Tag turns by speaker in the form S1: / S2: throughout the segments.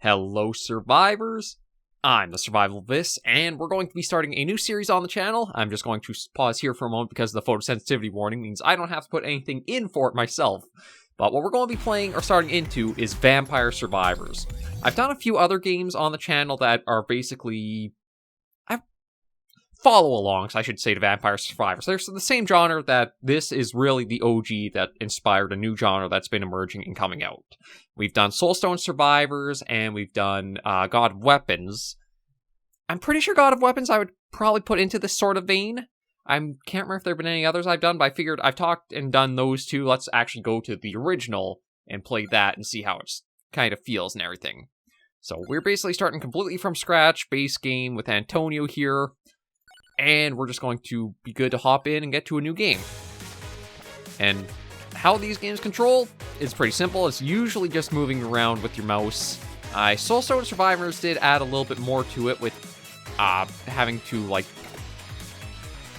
S1: Hello, survivors. I'm the Survivalist, and we're going to be starting a new series on the channel. I'm just going to pause here for a moment because the photosensitivity warning means I don't have to put anything in for it myself. But what we're going to be playing or starting into is Vampire Survivors. I've done a few other games on the channel that are basically follow-alongs, I should say, to Vampire Survivors. They're the same genre that this is really the OG that inspired a new genre that's been emerging and coming out. We've done Soulstone Survivors, and we've done God of Weapons. I'm pretty sure God of Weapons I would probably put into this sort of vein. I can't remember if there have been any others I've done, but I figured I've talked and done those two. Let's actually go to the original and play that and see how it kind of feels and everything. So we're basically starting completely from scratch, base game with Antonio here. And we're just going to be good to hop in and get to a new game. And how these games control is pretty simple. It's usually just moving around with your mouse. Soulstone Survivors did add a little bit more to it with having to, like...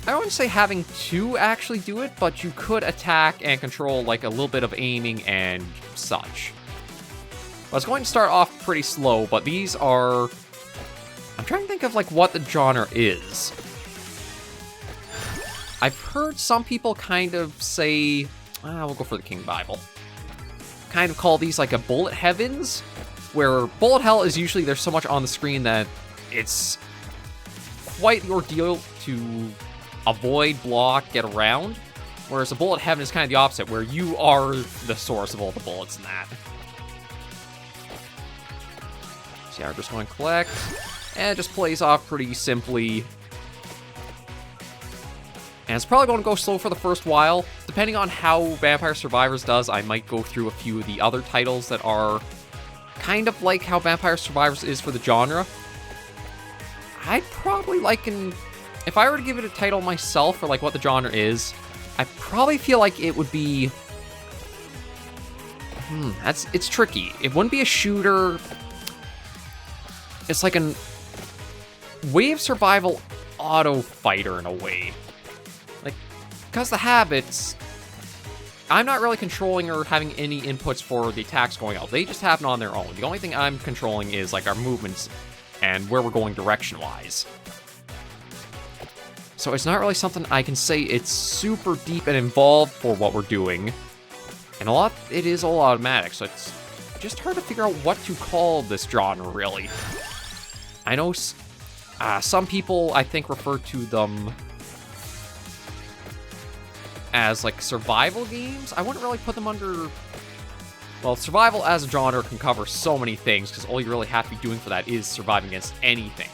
S1: I don't want to say having to actually do it, but you could attack and control, like, a little bit of aiming and such. I was going to start off pretty slow, but these are... I'm trying to think of, like, what the genre is. I've heard some people kind of say, we'll go for the King Bible, kind of call these like a bullet heavens, where bullet hell is usually there's so much on the screen that it's quite the ordeal to avoid, block, get around, whereas a bullet heaven is kind of the opposite, where you are the source of all the bullets in that. So yeah, we're just going to collect, and it just plays off pretty simply. And it's probably going to go slow for the first while. Depending on how Vampire Survivors does, I might go through a few of the other titles that are kind of like how Vampire Survivors is for the genre. I'd probably if I were to give it a title myself for like what the genre is, I probably feel like it would be... it's tricky. It wouldn't be a shooter. It's like a wave survival auto fighter in a way. Because the habits, I'm not really controlling or having any inputs for the attacks going out. They just happen on their own. The only thing I'm controlling is like our movements and where we're going direction-wise. So it's not really something I can say it's super deep and involved for what we're doing. And it is all automatic, so it's just hard to figure out what to call this genre, really. I know some people, I think, refer to them as like survival games. I wouldn't really put them under... Well, survival as a genre can cover so many things, because all you really have to be doing for that is surviving against anything.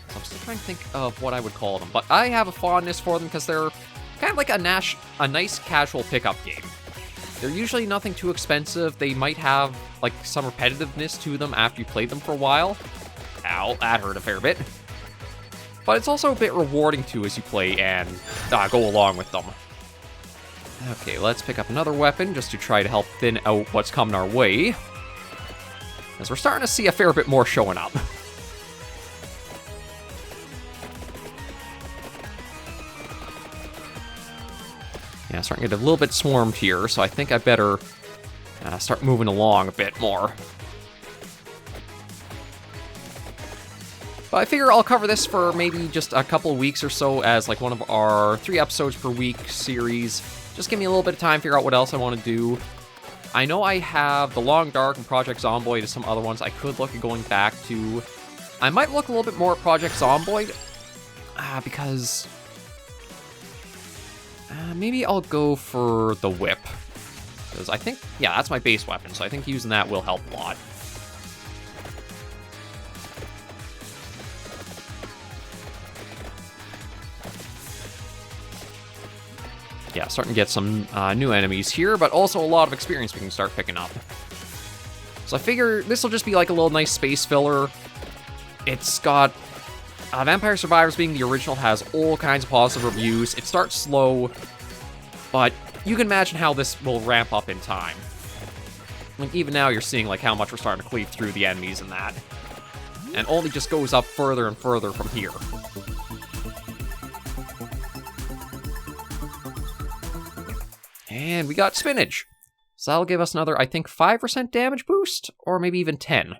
S1: So I'm still trying to think of what I would call them, but I have a fondness for them because they're kind of like a nice casual pickup game. They're usually nothing too expensive. They might have like some repetitiveness to them after you played them for a while. Ow, that hurt a fair bit. But it's also a bit rewarding, too, as you play and go along with them. Okay, let's pick up another weapon just to try to help thin out what's coming our way. As we're starting to see a fair bit more showing up. Yeah, starting to get a little bit swarmed here, so I think I better start moving along a bit more. But I figure I'll cover this for maybe just a couple of weeks or so as like one of our 3 episodes per week series. Just give me a little bit of time to figure out what else I want to do. I know I have The Long Dark and Project Zomboid and some other ones I could look at going back to. I might look a little bit more at Project Zomboid because maybe I'll go for the whip. Because I think, yeah, that's my base weapon, so I think using that will help a lot. Yeah, starting to get some new enemies here, but also a lot of experience we can start picking up. So I figure this will just be like a little nice space filler. It's got... Vampire Survivors being the original has all kinds of positive reviews. It starts slow, but you can imagine how this will ramp up in time. Like, even now you're seeing like how much we're starting to cleave through the enemies and that. And only just goes up further and further from here. And we got spinach. So that'll give us another, I think, 5% damage boost, or maybe even 10.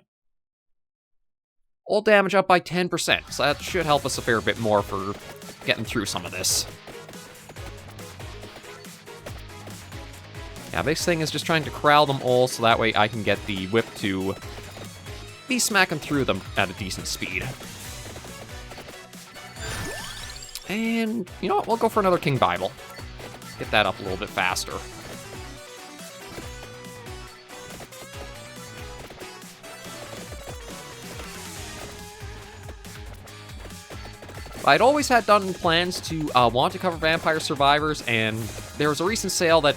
S1: All damage up by 10%, so that should help us a fair bit more for getting through some of this. Yeah, biggest thing is just trying to corral them all so that way I can get the whip to be smacking through them at a decent speed. And, you know what, we'll go for another King Bible. Get that up a little bit faster. I'd always had done plans to want to cover Vampire Survivors, and there was a recent sale that,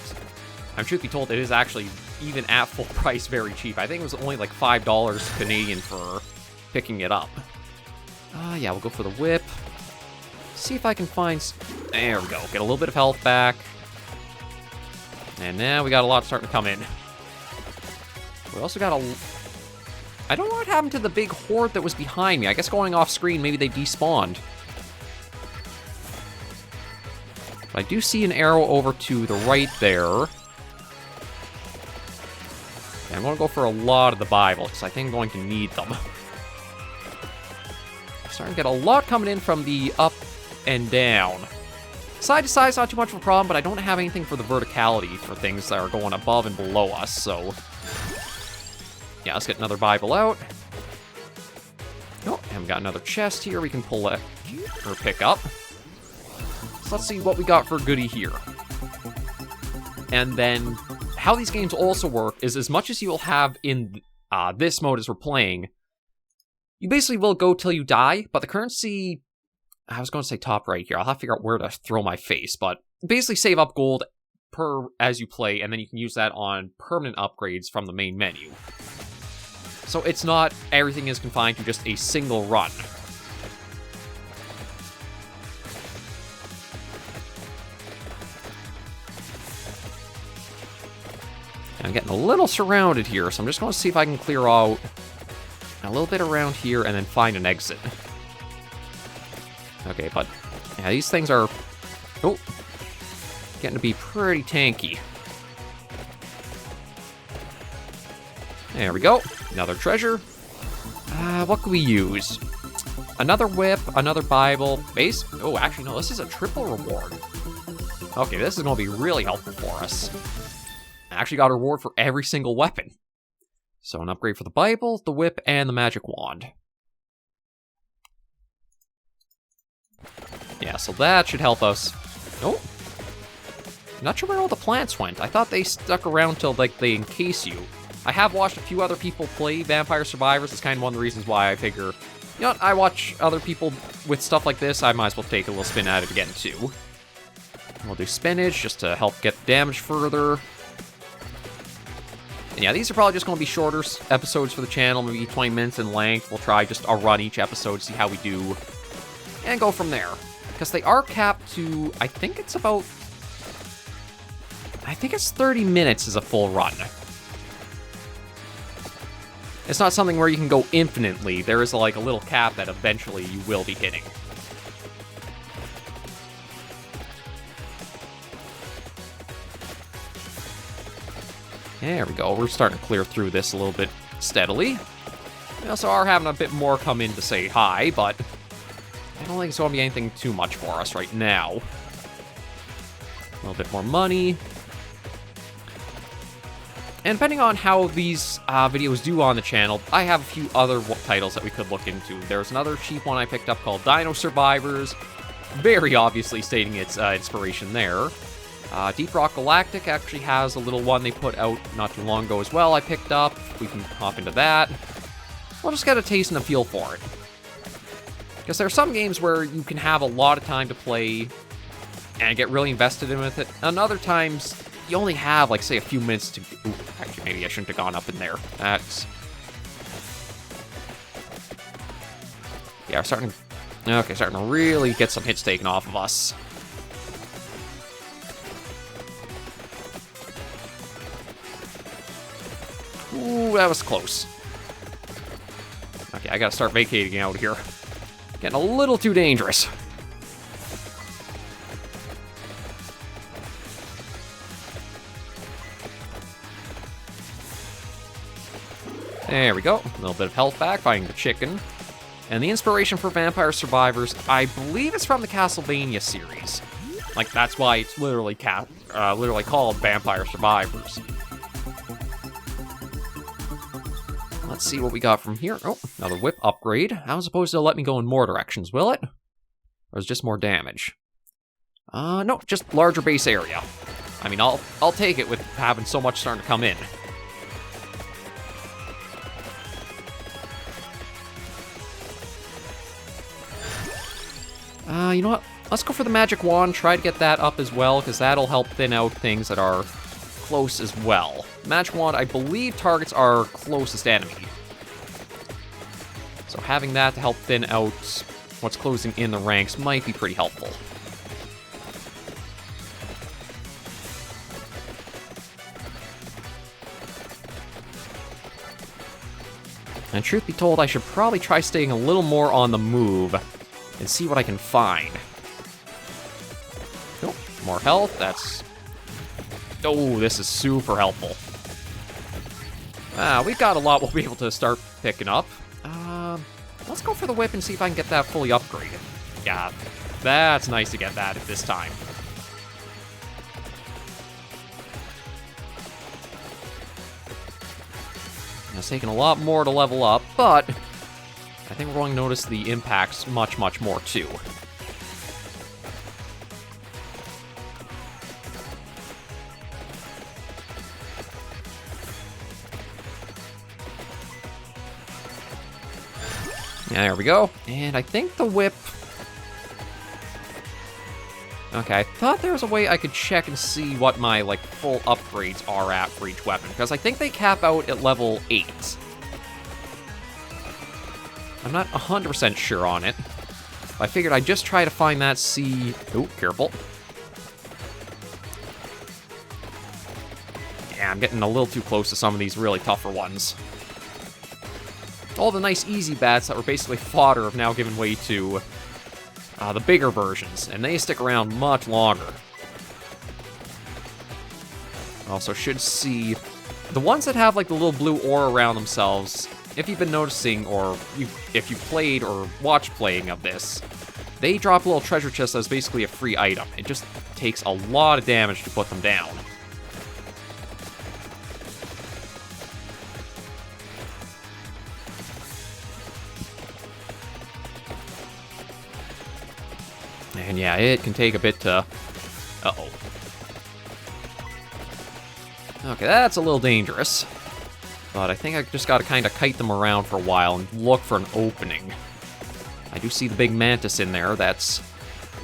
S1: I'm truth be told, it is actually even at full price very cheap. I think it was only like $5 Canadian for picking it up. Yeah, we'll go for the whip. See if I can find... There we go. Get a little bit of health back. And now we got a lot starting to come in. We also got a... I don't know what happened to the big horde that was behind me. I guess going off screen, maybe they despawned. But I do see an arrow over to the right there. And I'm going to go for a lot of the Bible, because I think I'm going to need them. I'm starting to get a lot coming in from the up and down. Side to side is not too much of a problem, but I don't have anything for the verticality for things that are going above and below us, so... Yeah, let's get another Bible out. Oh, and we got another chest here we can pull it, or pick up. So let's see what we got for goodie here. And then, how these games also work is as much as you'll have in this mode as we're playing, you basically will go till you die, but the currency... I was going to say top right here. I'll have to figure out where to throw my face, but basically save up gold as you play, and then you can use that on permanent upgrades from the main menu. So it's not everything is confined to just a single run. I'm getting a little surrounded here, so I'm just going to see if I can clear out a little bit around here and then find an exit. Okay, but yeah, these things are getting to be pretty tanky. There we go. Another treasure. What can we use? Another whip, another Bible, base. Oh, actually, no, this is a triple reward. Okay, this is going to be really helpful for us. I actually got a reward for every single weapon. So an upgrade for the Bible, the whip, and the magic wand. Yeah, so that should help us. Oh. Not sure where all the plants went. I thought they stuck around till, like, they encase you. I have watched a few other people play Vampire Survivors. It's kind of one of the reasons why I figure, you know what, I watch other people with stuff like this. I might as well take a little spin at it again, too. We'll do spinach just to help get damage further. And yeah, these are probably just going to be shorter episodes for the channel, maybe 20 minutes in length. We'll try just a run each episode, see how we do, and go from there. Because they are capped to, I think it's 30 minutes is a full run. It's not something where you can go infinitely. There is like a little cap that eventually you will be hitting. There we go. We're starting to clear through this a little bit steadily. We also are having a bit more come in to say hi, but I don't think it's going to be anything too much for us right now. A little bit more money. And depending on how these videos do on the channel, I have a few other titles that we could look into. There's another cheap one I picked up called Dino Survivors, very obviously stating its inspiration there. Deep Rock Galactic actually has a little one they put out not too long ago as well I picked up. We can hop into that. We'll just get a taste and a feel for it. Because there are some games where you can have a lot of time to play and get really invested in with it, and other times you only have, like, say, a few minutes to... Ooh, actually, maybe I shouldn't have gone up in there. That's... Yeah, starting to really get some hits taken off of us. Ooh, that was close. Okay, I gotta start vacating out here. Getting a little too dangerous. There we go. A little bit of health back, fighting the chicken. And the inspiration for Vampire Survivors, I believe it's from the Castlevania series. Like, that's why it's literally called Vampire Survivors. Let's see what we got from here. Oh, another whip upgrade. How supposed to let me go in more directions, will it? Or is it just more damage? No, just larger base area. I mean, I'll take it with having so much starting to come in. You know what? Let's go for the magic wand, try to get that up as well, because that'll help thin out things that are close as well. Magic wand, I believe, targets our closest enemy. So having that to help thin out what's closing in the ranks might be pretty helpful. And truth be told, I should probably try staying a little more on the move and see what I can find. Oh, more health, that's... Oh, this is super helpful. We've got a lot we'll be able to start picking up. Let's go for the whip and see if I can get that fully upgraded. Yeah, that's nice to get that at this time. It's taking a lot more to level up, but I think we're going to notice the impacts much, much more too. Yeah, there we go. And I think the whip... Okay, I thought there was a way I could check and see what my, like, full upgrades are at for each weapon, because I think they cap out at level 8. I'm not 100% sure on it. I figured I'd just try to find that, see... Oh, careful. Yeah, I'm getting a little too close to some of these really tougher ones. All the nice easy bats that were basically fodder have now given way to the bigger versions, and they stick around much longer. Also should see the ones that have like the little blue aura around themselves. If you've been noticing, or if you've played or watched playing of this, they drop a little treasure chest that's basically a free item. It just takes a lot of damage to put them down. And yeah, it can take a bit to... Uh-oh. Okay, that's a little dangerous. But I think I just gotta kind of kite them around for a while and look for an opening. I do see the big mantis in there that's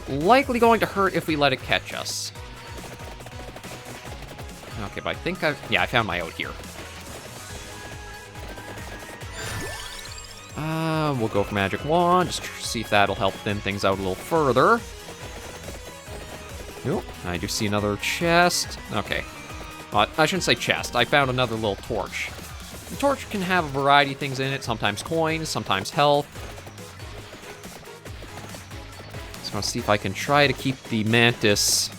S1: likely going to hurt if we let it catch us. Okay, but I think I found my out here. We'll go for Magic Wand, just see if that'll help thin things out a little further. Nope, I do see another chest. Okay. I shouldn't say chest, I found another little torch. The torch can have a variety of things in it, sometimes coins, sometimes health. So I'll see if I can try to keep the mantis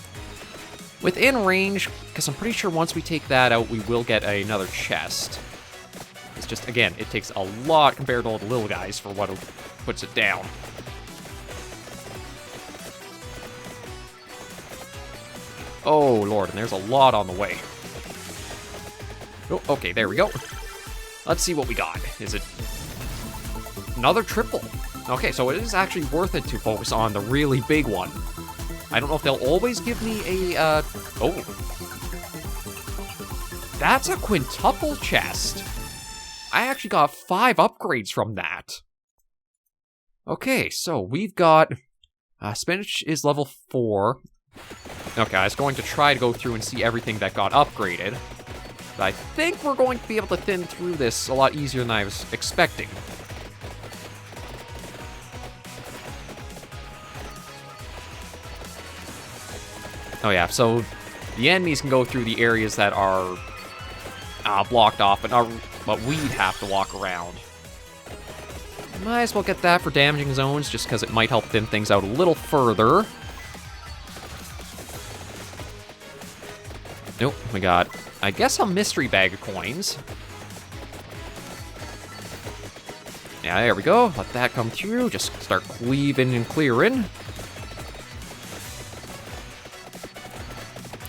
S1: within range, because I'm pretty sure once we take that out, we will get another chest. It's just, again, it takes a lot compared to all the little guys for what puts it down. Oh, Lord, and there's a lot on the way. Oh, okay, there we go. Let's see what we got. Is it another triple? Okay, so it is actually worth it to focus on the really big one. I don't know if they'll always give me a, Oh. That's a quintuple chest. I actually got 5 upgrades from that. Okay, so we've got... Spinach is level 4. Okay, I was going to try to go through and see everything that got upgraded. But I think we're going to be able to thin through this a lot easier than I was expecting. Oh yeah, so the enemies can go through the areas that are blocked off, but we'd have to walk around. Might as well get that for damaging zones, just because it might help thin things out a little further. Nope, we got, I guess, a mystery bag of coins. Yeah, there we go. Let that come through. Just start cleaving and clearing.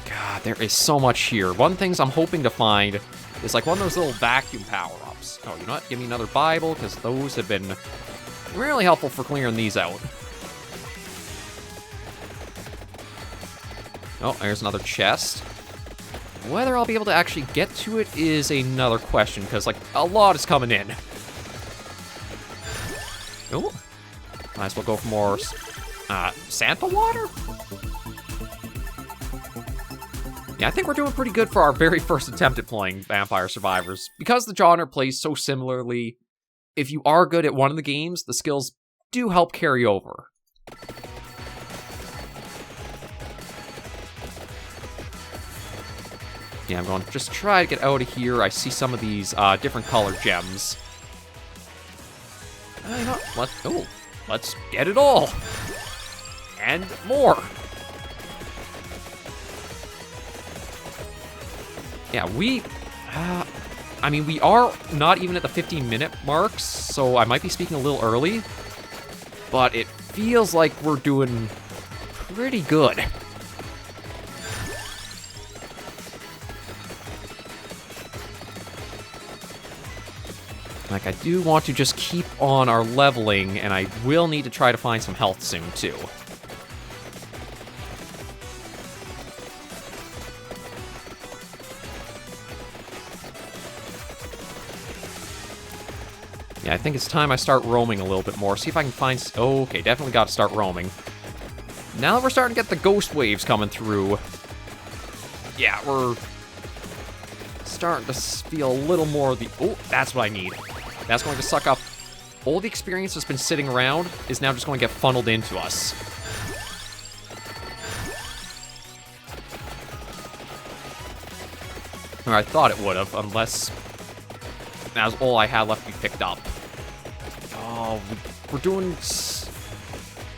S1: God, there is so much here. One of the things I'm hoping to find is like one of those little vacuum power-ups. Oh, you know what? Give me another Bible, because those have been really helpful for clearing these out. Oh, there's another chest. Whether I'll be able to actually get to it is another question, because, like, a lot is coming in. Oh, might as well go for more, Santa water? Yeah, I think we're doing pretty good for our very first attempt at playing Vampire Survivors. Because the genre plays so similarly, if you are good at one of the games, the skills do help carry over. Yeah, I'm going to just try to get out of here. I see some of these different colored gems. You know, let's get it all. And more. Yeah, I mean, we are not even at the 15-minute marks, so I might be speaking a little early, but it feels like we're doing pretty good. Like, I do want to just keep on our leveling, and I will need to try to find some health soon, too. Yeah, I think it's time I start roaming a little bit more. See if I can find... Oh, okay, definitely got to start roaming. Now that we're starting to get the ghost waves coming through, yeah, we're starting to feel a little more of the... Oh, that's what I need. That's going to suck up all the experience that's been sitting around is now just going to get funneled into us. Or I thought it would have, unless that was all I had left to be picked up. Oh, we're doing...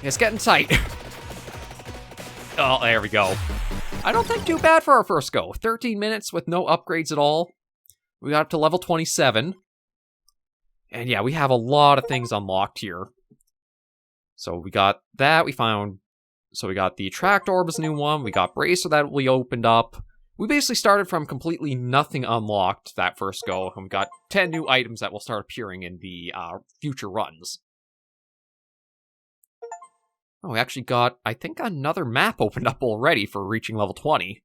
S1: It's getting tight. Oh, there we go. I don't think too bad for our first go. 13 minutes with no upgrades at all. We got up to level 27. And yeah, we have a lot of things unlocked here. So we got that, we found... So we got the Attract Orb as a new one, we got Bracer that we opened up. We basically started from completely nothing unlocked that first go, and we got 10 new items that will start appearing in the future runs. Oh, we actually got, I think, another map opened up already for reaching level 20.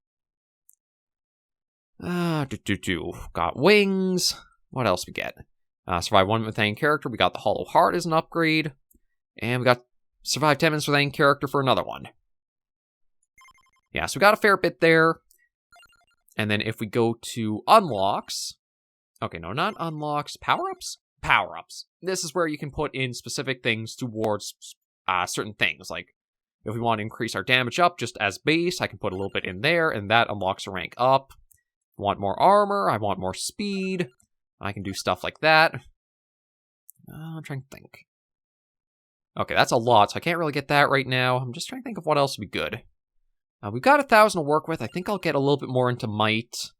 S1: Got wings. What else we get? Survive 1 minute with any character. We got the Hollow Heart as an upgrade. And we got survive 10 minutes with any character for another one. Yeah, so we got a fair bit there. And then if we go to unlocks... Okay, no, not unlocks. Power-ups? Power-ups. This is where you can put in specific things towards certain things. Like, if we want to increase our damage up just as base, I can put a little bit in there, and that unlocks a rank up. If I want more armor, I want more speed. I can do stuff like that. I'm trying to think. Okay, that's a lot, so I can't really get that right now. I'm just trying to think of what else would be good. We've got 1,000 to work with. I think I'll get a little bit more into might.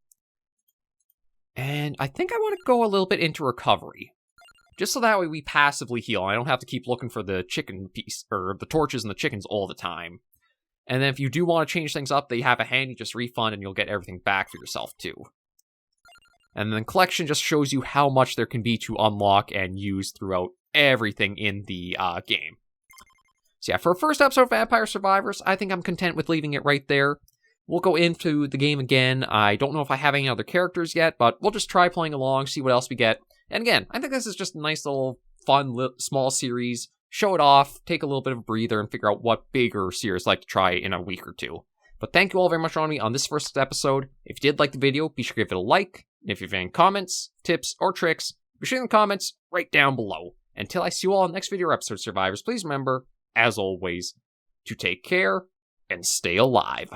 S1: And I think I want to go a little bit into recovery. Just so that way we passively heal. I don't have to keep looking for the chicken piece, or the torches and the chickens all the time. And then if you do want to change things up, they have a handy just refund and you'll get everything back for yourself too. And then collection just shows you how much there can be to unlock and use throughout everything in the game. So yeah, for a first episode of Vampire Survivors, I think I'm content with leaving it right there. We'll go into the game again. I don't know if I have any other characters yet, but we'll just try playing along, see what else we get. And again, I think this is just a nice little fun small series. Show it off, take a little bit of a breather, and figure out what bigger series I'd like to try in a week or two. But thank you all very much for joining me on this first episode. If you did like the video, be sure to give it a like. And if you have any comments, tips, or tricks, be sure in the comments right down below. Until I see you all in the next video or episode, Survivors, please remember, as always, to take care and stay alive.